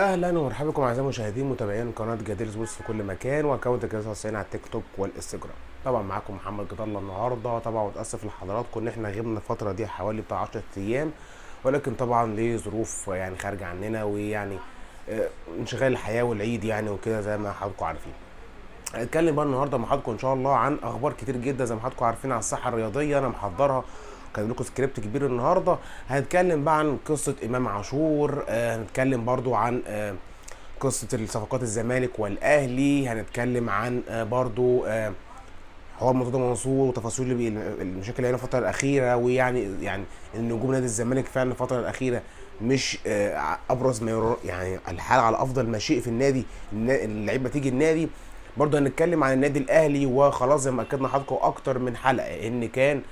اهلا ومرحبا بكم اعزائي المشاهدين متابعين قناه جدير سبورتس في كل مكان واكونت جدير 90 على التيك توك والانستجرام. طبعا معاكم محمد جد الله النهارده. طبعا متاسف لحضراتكم ان احنا غبنا الفتره دي حوالي بتاع 10 ايام، ولكن طبعا ليه ظروف يعني خارجه عننا ويعني انشغال الحياه والعيد يعني وكده زي ما حضراتكم عارفين. هنتكلم بقى النهارده مع حضراتكم ان شاء الله عن اخبار كتير جدا زي ما حضراتكم عارفين عن الصحه الرياضيه. انا محضرها، كان لكم سكريبت كبير النهارده. هنتكلم بقى عن قصه امام عاشور، هنتكلم برضو عن قصه الصفقات الزمالك والاهلي. هنتكلم عن برضو حوار مرتضى منصور وتفاصيل المشاكل اللي هنا الفتره الاخيره، ويعني النجوم نادي الزمالك فعلا الفتره الاخيره مش ابرز ما يعني الحال على افضل ما شيء في النادي. اللعيبه تيجي النادي. برضه هنتكلم عن النادي الاهلي، وخلاص زي ما اكدنا حضراتكم اكتر من حلقه ان كان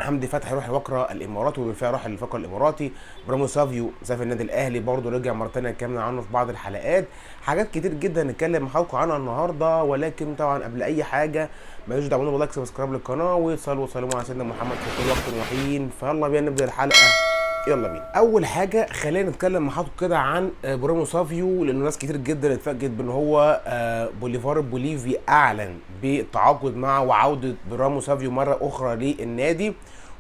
حمدي فتحي يروح الوقرة الاماراتي، وبالفعل راح الوقرة الاماراتي. برامو سافيو سافر النادي الاهلي برضه رجع مره ثانيه، اتكلمنا عنه في بعض الحلقات. حاجات كتير جدا نتكلم مع حضراتكم عنها النهارده، ولكن طبعا قبل اي حاجه مالوش دعوه باللايك سبسكرايب للقناه وصلوا وسلموا على سيدنا محمد في كل وقت وحين. فيلا بينا نبدا الحلقه، يلا بينا. اول حاجه خلينا نتكلم مع حضرتك كده عن برامو سافيو، لانه ناس كتير جدا اتفاجئت بان هو بوليفار البوليفي اعلن بالتعاقد معه وعوده برامو سافيو مره اخرى للنادي.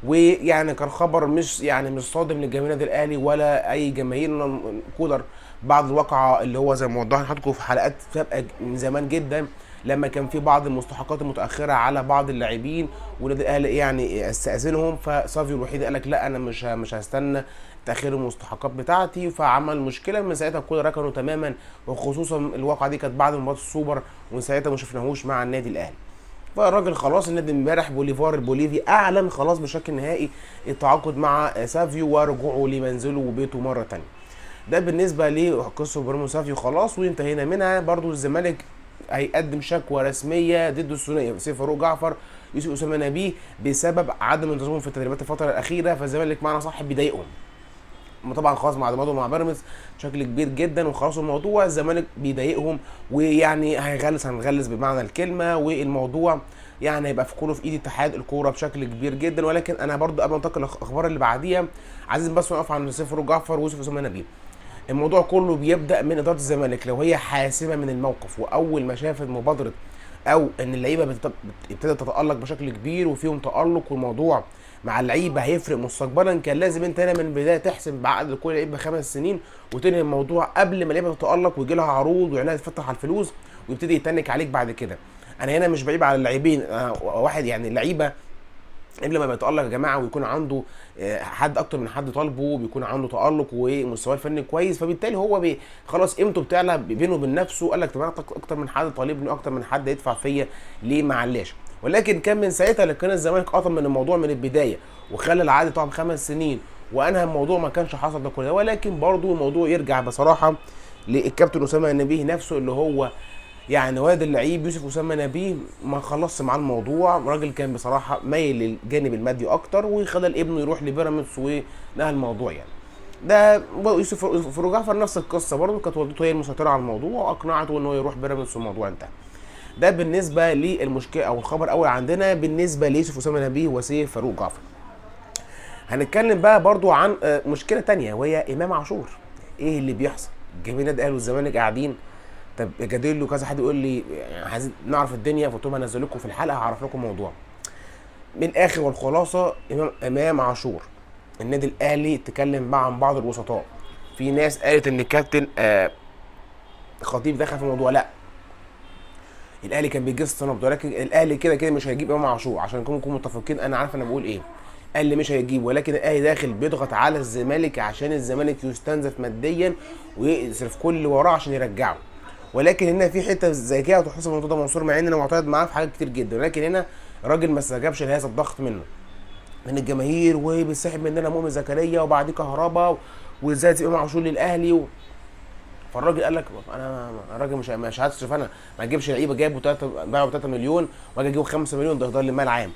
ويعني كان خبر مش صادم لجماهير النادي الاهلي ولا اي جماهير كولر بعد الواقعه اللي هو زي ما وضحنا لحضراتكم في حلقات سابقه من زمان جدا، لما كان في بعض المستحقات المتاخره على بعض اللاعبين والنادي الاهلي يعني استاذنهم. فسافيو الوحيد قال لك لا، انا مش هستنى تاخير المستحقات بتاعتي، فعمل مشكله. من ساعتها كولر ركنه تماما، وخصوصا الواقعه دي كانت بعد مباراه السوبر، ومن ساعتها ما شفناهوش مع النادي الاهلي. فالراجل خلاص النادي امبارح بوليفار البوليفي اعلن خلاص بشكل نهائي التعاقد مع سافيو ورجوعه لمنزله وبيته مره ثانيه. ده بالنسبه لقصه برامو سافيو خلاص وانتهينا منها. برضو الزمالك هيقدم شكوى رسميه ضد الثنائي سيف فاروق جعفر يوسف اسامه نبيه بسبب عدم انتظامهم في التدريبات الفتره الاخيره. فالزمالك معنا صاحب بيضايقهم طبعا خلاص مع ضمادهم مع بيراميدز بشكل كبير جدا، وخلاص الموضوع الزمالك بيضايقهم، ويعني هنغلس بمعنى الكلمه، والموضوع يعني هيبقى في كله في ايد اتحاد الكوره بشكل كبير جدا. ولكن انا برضو قبل ما انتقل للاخبار اللي بعديها عايزين بس نقف عند سيف فاروق جعفر ويوسف اسامه نبيه. الموضوع كله بيبدا من اداره الزمالك لو هي حاسمه من الموقف، واول ما شافت مبادره او ان اللعيبه ابتدت تتالق بشكل كبير وفيهم تالق، والموضوع مع اللعيبه هيفرق مستقبلا، كان لازم انت هنا من البدايه تحسم بعقد لكل لعيب ب5 سنين وتنهي الموضوع قبل ما اللعيبه تتالق ويجي لها عروض وعينها تفتح على الفلوس ويبتدي يتنك عليك بعد كده. انا هنا مش بعيب على اللاعبين، واحد يعني اللعيبه قبل ما بيتالق يا جماعه ويكون عنده حد اكتر من حد طالبه، بيكون عنده تالق ومستواه الفني كويس، فبالتالي هو خلاص قيمته بتعلى بينه وبين نفسه. قال لك طب انا اكتر من حد طالبني، اكتر من حد يدفع فيا، ليه معلش. ولكن كان من ساعتها اللي كان الزمالك قطم من الموضوع من البدايه وخلى العقد طبعا 5 سنين وانهى الموضوع، ما كانش حصل ده كله. ولكن برضه الموضوع يرجع بصراحه للكابتن اسامه نبيه نفسه، اللي هو يعني والد اللعيب يوسف اسامه نبيه ما خلصش معاه الموضوع. الراجل كان بصراحه مايل للجانب المادي اكتر، وخلى ابنه يروح لبيراميدز ونهى الموضوع يعني. ده يوسف فاروق جعفر نفس القصه برضه، كانت والدته هي المسيطره على الموضوع واقنعته ان هو يروح بيراميدز والموضوع انتهى. ده بالنسبه للمشكله او الخبر الاول عندنا بالنسبه ليوسف اسامه نبيه وسيف فاروق جعفر. هنتكلم بقى برضو عن مشكله تانية وهي امام عاشور. ايه اللي بيحصل؟ جماهير النادي الاهلي والزمالك قاعدين، طب جدير له كذا حد يقول لي عايزين نعرف الدنيا، فقلت لهم هنزل لكم في الحلقه هعرف لكم الموضوع من الاخر. والخلاصه امام عاشور النادي الاهلي تكلم مع بعض الوسطاء. في ناس قالت ان الكابتن خطيب دخل في الموضوع، لا الاهلي كان بيجس نبض، ولكن الاهلي كده كده مش هيجيب امام عاشور عشان نكون متفقين. انا عارف انا بقول ايه، قال لي مش هيجيب، ولكن الاهلي داخل بيضغط على الزمالك عشان الزمالك يستنزف ماديا ويصرف كل اللي وراه عشان يرجعه. ولكن هنا في حته زي كده وتحسب مرتضى منصور، مع ان انا معترض معاه في حاجات كتير جدا، ولكن هنا الراجل ما استجابش لهذا الضغط منه من الجماهير، وبيسحب مننا مؤمن زكريا وبعديه كهربا وازاي تبقى عاشور للاهلي فالراجل قال لك انا الراجل مش هتصرف، انا ما اجيبش لعيبه جايبه 3 مليون واجي اجيبه 5 مليون، ده يهدر لي المال عام.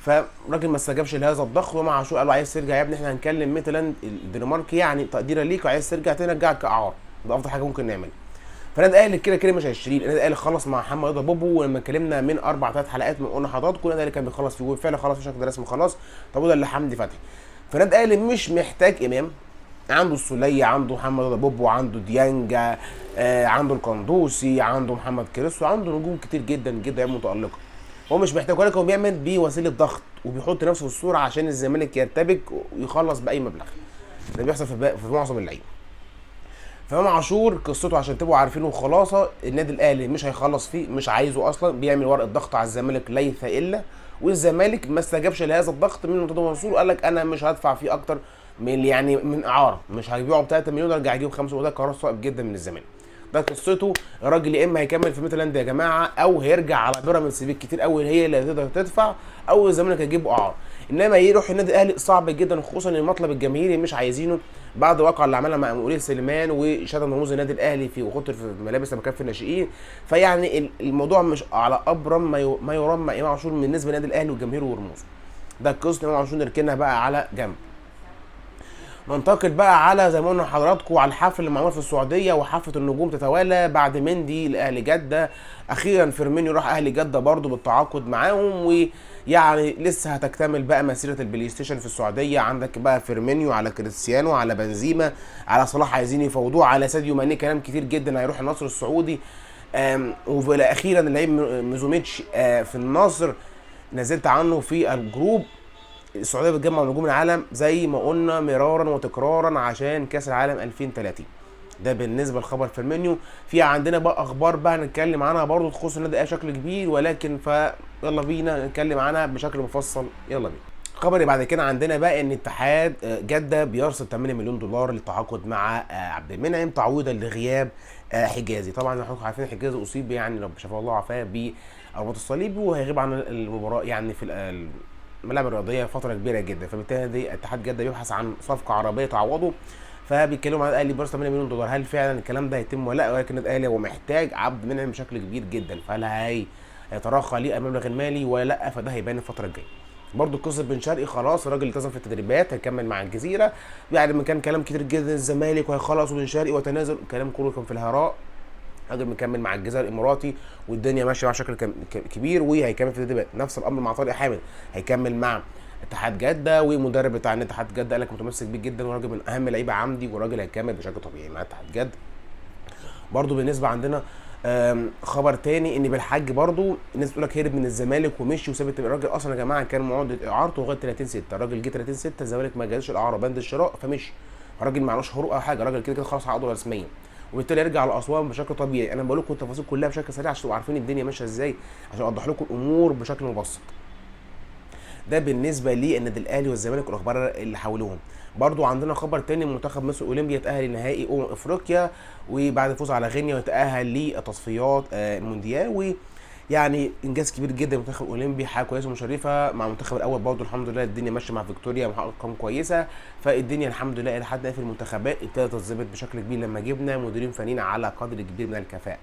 فالراجل ما استجابش لهذا الضغط، ومع عاشور قال له عايز ترجع يا ابني، احنا هنكلم ميتلاند الدنماركي يعني تقديرا ليك، وعايز ترجع ترجعك كاعار، ده افضل حاجه ممكن نعملها. فالنادي الاهلي كده كده مش هيشتريه، النادي الاهلي خلص مع محمد رضا بوبو، ولما اتكلمنا من 3 حلقات من قلنا حضراتكم النادي الاهلي كان بيخلص فيه وفعلا خلاص بشكل رسمي خلاص. طب وده اللي حمدي فتحي، فالنادي الاهلي مش محتاج امام عنده السوليه، عنده محمد رضا بوبو، عنده ديانجا، عنده القندوسي، عنده محمد كريستو، عنده نجوم كتير جدا جدا متالقه. هو مش محتاج، ولكن هو بيعمل بوسيله ضغط وبيحط نفسه في الصوره عشان الزمالك يرتبك ويخلص باي مبلغ. ده بيحصل في معظم اللعيبه. فامام عاشور قصته عشان تبقوا عارفينه وخلاصه، النادي الاهلي مش هيخلص فيه، مش عايزه اصلا، بيعمل ورقه ضغط على الزمالك ليس الا، والزمالك ما استجابش لهذا الضغط من مرتضى منصور، قال لك انا مش هدفع فيه اكتر من يعني من اعاره، مش هيبيعه ب 3 مليون ارجع اجيب 5، وده قرار صعب جدا من الزمالك. ده قصته. الراجل يا اما هيكمل في ميتلاند يا جماعه، او هيرجع على بيراميدز بالكتير قوي هي اللي هتقدر تدفع، او الزمالك هيجيبه اعاره. انما يروح النادي الاهلي صعب جدا، خصوصا ان المطلب الجماهيري مش عايزينه بعد الواقعه اللي عملها مع مقاولين سليمان وشتم رموز النادي الاهلي في وخطر في الملابس لما كان في الناشئين. فيعني الموضوع مش على ابرم ما يرام مع امام عاشور بالنسبه للنادي الاهلي وجماهيره ورموزه. ده قصه امام عاشور نركنها بقى على جنب. ننتقل بقى على زي ما قلنا لحضراتكم على الحفل اللي معمول في السعوديه، وحفله النجوم تتوالى بعد مندي لاهلي جده. اخيرا فيرمينيو راح اهلي جده برضو بالتعاقد معاهم، ويعني لسه هتكتمل بقى مسيره البلاي ستيشن في السعوديه. عندك بقى فيرمينيو على كريستيانو على بنزيما على صلاح عايزين يفوضوه على ساديو ماني، كلام كتير جدا هيروح النصر السعودي. واخيرا اللعيب ميزوميتش في النصر، نزلت عنه في الجروب. السعوديه بتجمع نجوم العالم زي ما قلنا مرارا وتكرارا عشان كاس العالم 2030. ده بالنسبه لخبر فيرمينيو. في عندنا بقى اخبار بقى نتكلم عنها برضو تخص النادي الاهلي بشكل كبير، ولكن يلا بينا نتكلم عنها بشكل مفصل. يلا بينا. الخبر اللي بعد كده عندنا بقى ان اتحاد جده بيرصد 8 مليون دولار للتعاقد مع عبد المنعم تعويضا لغياب حجازي. طبعا زي ما حضراتكم عارفين حجازي اصيب يعني رب شفاه الله وعافاه بالرباط الصليبي، وهيغيب عن المباراه يعني في الملاعب الرياضيه فتره كبيره جدا. فبالتالي اتحاد جده بيبحث عن صفقه عربيه تعوضه، فبيتكلموا عن الاهلي بيرصد 8 مليون دولار. هل فعلا الكلام ده هيتم ولا لا؟ ولكن الاهلي هو محتاج عبد المنعم بشكل كبير جدا، فهل هيترخى ليه المبلغ المالي ولا لا؟ فده هيبان الفتره الجايه. برضو قصه بن شرقي خلاص الراجل التزم في التدريبات، هيكمل مع الجزيره. يعني ما كان كلام كتير جدا الزمالك وهيخلص وبن شرقي وتنازل، الكلام كله كان في الهراء. راجل مكمل مع الجزائر الاماراتي والدنيا ماشيه مع شكل كبير، وهيكمل في التدريبات. نفس الامر مع طارق حامد، هيكمل مع اتحاد جده، والمدرب بتاع اتحاد جده قال لك متمسك بيه جدا وراجل من اهم لعيبه عندي، وراجل هيكمل بشكل طبيعي مع اتحاد جده. برضو بالنسبه عندنا خبر تاني ان بالحاج برضو الناس بتقول لك هرب من الزمالك ومشي وساب الراجل. اصلا يا جماعه كان معدة اعارته لغايه 30/6، الراجل جه 30/6 الزمالك ما جالوش الاعاره بند الشراء فمشي. الراجل معلوش حقوق او حاجه، الراجل كده كده خلاص عقده رسميا، وبالتالي يرجع لاسوان بشكل طبيعي. انا بقول لكم التفاصيل كلها بشكل سريع عشان تبقوا عارفين الدنيا ماشيه ازاي، عشان اوضح لكم الامور بشكل مبسط. ده بالنسبه للنادي الاهلي والزمالك والاخبار اللي حولوهم. برضو عندنا خبر تاني، منتخب مصر اولمبيا تاهل لنهائي افريقيا، وبعد الفوز على غينيا وتاهل لتصفيات المونديال. ويعني انجاز كبير جدا منتخب اولمبي، حاجه كويسه ومشرفه. مع المنتخب الاول برضو الحمد لله الدنيا ماشيه مع فيكتوريا محقق ارقام كويسه. فالدنيا الحمد لله الى حد ما في المنتخبات ابتدت تتظبط بشكل كبير لما جبنا مديرين فنيين على قدر كبير من الكفاءه.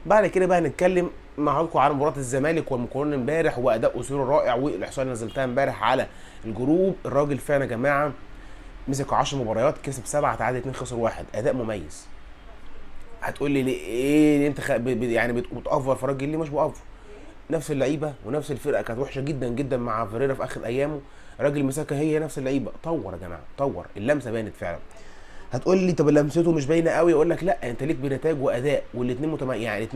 بعد كده بقى هنتكلم مع حضراتكم على مباراه الزمالك والمقاولون امبارح واداء اسير الرائع، والاحصائيه اللي نزلتها امبارح على الجروب. الراجل فعلا يا جماعه مسك 10 مباريات كسب 7 تعادل 2 خسر 1، اداء مميز. هتقول لي ليه ايه انت يعني بتأفور في الراجل؟ ليه مش بأفور؟ نفس اللعيبه ونفس الفرقه كانت وحشه جدا جدا مع فيريرا في اخر ايامه، الراجل مسكها هي نفس اللعيبه. طور يا جماعه طور، اللمسه بانت فعلا. هتقول لي طب لمسته مش باينه قوي، اقول لك لا، انت ليك بنتاج واداء والاثنين يعني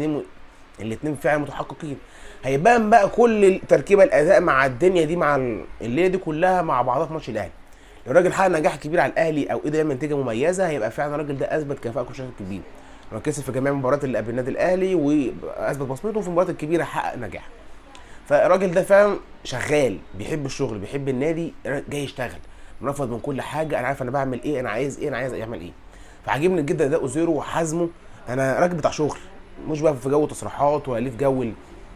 الاثنين فعلا متحققين. هيبان بقى كل التركيبه الاداء مع الدنيا دي مع الليله دي كلها مع بعضها في ماتش الاهلي. لو الراجل حقق نجاح كبير على الاهلي او قدر يعمل نتيجه مميزه، هيبقى فعلا الراجل ده اثبت كفاءته بشكل كبير. هو كسب في جميع المباريات اللي قبل النادي الاهلي واثبت بصمته في المباريات الكبيره، حقق نجاح. فالراجل ده فعلا شغال، بيحب الشغل، بيحب النادي، جاي يشتغل، منفض من كل حاجه. انا عارف انا بعمل ايه، انا عايز ايه، انا عايز اعمل ايه. فعجبني جدا اداء اوزيرو وحزمه. انا راجل بتاع شغل، مش بقى في جو تصريحات ولا في جو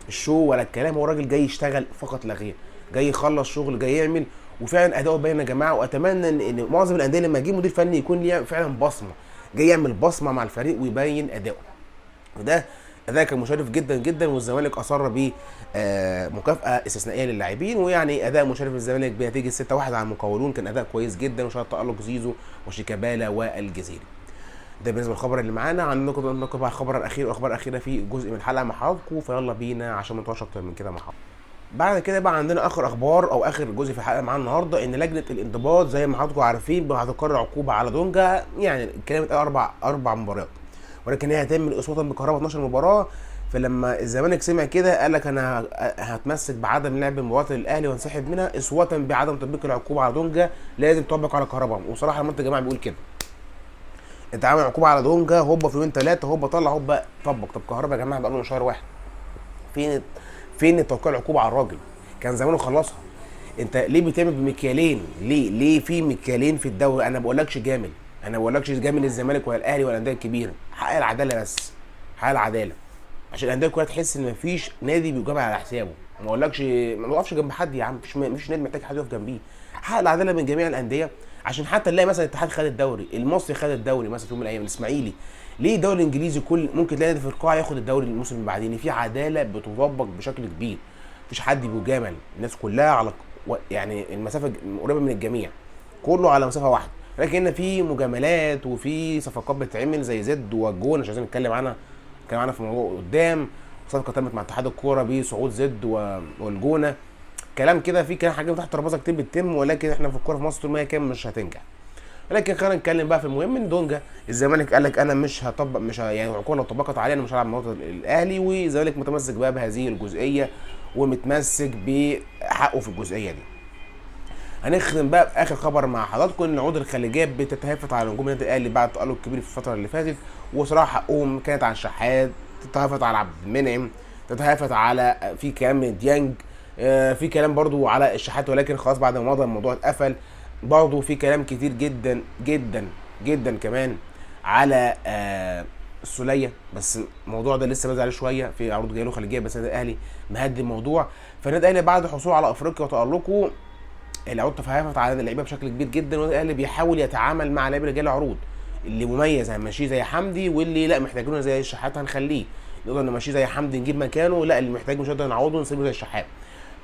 الشو ولا الكلام. هو راجل جاي يشتغل فقط لا غير، جاي يخلص شغل، جاي يعمل. وفعلا اداؤه باين يا جماعه. واتمنى ان معظم الانديه لما يجي مدير فني يكون ليه فعلا بصمه، جاي يعمل بصمه مع الفريق ويبين اداؤه. وده اداء كان مشرف جدا جدا، والزمالك اصر ب مكافاه استثنائيه للاعبين. ويعني اداء مشرف للزمالك بنتيجه 6-1 على المقاولون، كان اداء كويس جدا وشهد تالق زيزو وشيكابالا والجزيري. ده بالنسبه للخبر اللي معانا. عندنا بقى الخبر الاخير واخبار اخيره في جزء من الحلقه مع حضراتكم، فيلا بينا عشان ما نطولش اكتر من كده مع حضراتكم. بعد كده بقى عندنا اخر اخبار او اخر جزء في الحلقه معانا النهارده، ان لجنه الانضباط زي ما حضراتكم عارفين هتقرر عقوبه على دونجا. يعني الكلام اتقال اربع مباريات، ولكن هي هتعمل اصوات بكهرباء 12 مباراه. فلما الزمالك سمع كده قال لك انا هتمسك بعدم لعب مباراه الاهلي وانسحب منها اصوات بعدم تطبيق العقوبه على دونجا، لازم تطبق على كهرباء. وصراحه لما انت يا جماعه بيقول كده، انت عامل عقوبه على دونجا هوبا في يومين ثلاثه هوبا طلع هوبا طبق. طب كهرباء يا جماعه بقى له شهر واحد، فين توقيع العقوبه على الراجل؟ كان زمانه خلصها. انت ليه بتعمل بمكيالين؟ ليه في مكيالين في الدوري؟ انا ما بقولكش جامل، انا ما بقولكش جامل الزمالك ولا الاهلي ولا الانديه الكبيره، حق العداله بس، حق العداله، عشان الانديه كلها تحس ان مفيش نادي بيجاب على حسابه. ما بقولكش ما نقفش جنب حد يا عم، مفيش نادي محتاج حد يقف جنبيه. حق العداله من جميع الانديه، عشان حتى نلاقي مثلا الاتحاد خد الدوري، المصري خد الدوري مثلا في يوم من الايام، الاسماعيلي. ليه الدوري الانجليزي كل ممكن تلاقي نادي في القاعه ياخد الدوري الموسم اللي بعدين؟ في عداله بتطبق بشكل كبير، مفيش حد بيجامل، الناس كلها على يعني المسافه قريبه من الجميع، كله على مسافه واحده. لكن في مجاملات وفي صفقات بتتعمل زي زد والجون، مش عايزين نتكلم عنها في الموضوع قدام. صفقه تمت مع اتحاد الكوره بصعود زد والجونه، كلام كده، في كلام حاجات تحت الترابيزه كتير بتتم، ولكن احنا في الكوره في مصر طول ما هي كام مش هتنجح. ولكن خلينا نتكلم بقى في المهم. ان دونجا الزمالك قال لك انا مش هطبق، مش يعني العقوبه لو طبقت عليا انا مش هلعب مباراه الاهلي، والزمالك متمسك بقى بهذه الجزئيه ومتمسك بحقه في الجزئيه دي. هنختم بقى باخر خبر مع حضراتكم، ان العقود الخليجيه بتتهافت على نجوم النادي الاهلي بعد تالق كبير في الفتره اللي فاتت، وصراحه حقهم كانت على الشحات، تتهافت على عبد المنعم، تتهافت على في كلام من ديانج، في كلام برضو على الشحات، ولكن خلاص بعد ما مضى الموضوع اتقفل. برضو في كلام كتير جدا جدا جدا كمان على السوليه، بس الموضوع ده لسه بادئ عليه شويه، في عروض جايه له خليجيه، بس النادي الاهلي مهدي الموضوع. فالنادي الاهلي بعد حصوله على افريقيا وتالقه العروض تفاهمت على اللعيبه بشكل كبير جدا، والنادي الاهلي بيحاول يتعامل مع لعيبه اللي جايه له عروض، اللي مميز هنمشيه زي حمدي، واللي لا محتاجينه زي الشحات هنخليه، نقدر نمشيه زي حمدي نجيب مكانه، لا اللي محتاج مش هنقدر نعوضه نسيبه زي الشحات.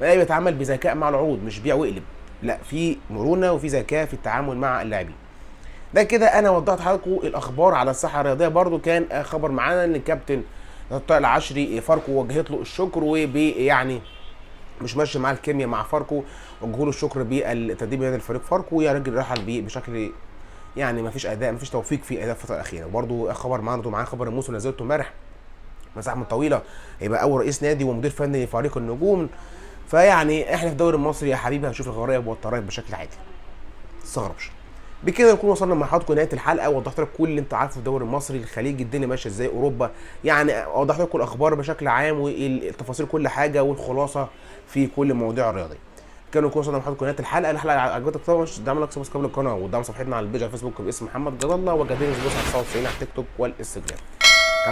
الاهلي بيتعامل بذكاء مع العروض، مش بيع وقلب، لا في مرونه وفي ذكاء في التعامل مع اللاعبين. ده كده انا وضحت لحضراتكم الاخبار على الساحه الرياضيه. برده كان خبر معانا ان الكابتن طارق العشري فاركو وجهت له الشكر، يعني مش ماشي معاه الكيمياء مع فاركو، وجهوا له الشكر بالتدريب نادي الفريق فاركو، يا راجل رحل بيه بشكل يعني ما فيش اداء، ما فيش توفيق في اداء الفتره الاخيره. وبرده خبر معاه خبر الموسم نزلته امبارح مساحه من طويله، هيبقى اول رئيس نادي ومدير فني لفريق النجوم. فيعني احنا في الدوري المصري يا حبيبي هنشوف الغرايب والطرايب بشكل عادي، ما تستغربش. بكده نكون وصلنا مع حضراتكم نهايه الحلقه، ووضحت لك كل اللي انت عارفه في الدوري المصري، الخليج، الدنيا ماشيه ازاي، اوروبا، يعني وضحت لكم الاخبار بشكل عام والتفاصيل كل حاجه والخلاصه في كل المواضيع الرياضيه. كانوا نكون وصلنا مع حضراتكم نهايه الحلقه. الحلقه عجبتك طبعا دعم لك سبسكرايب للقناه، ودعم صفحتنا على البيج على الفيسبوك باسم محمد جد الله، وجدير سبوس على 99 على التيك توك والانستجرام.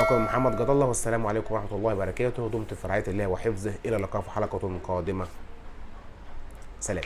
كان محمد جد الله، والسلام عليكم ورحمه الله وبركاته، ودمتم في رعايه الله وحفظه، الى اللقاء في حلقه قادمه، سلام.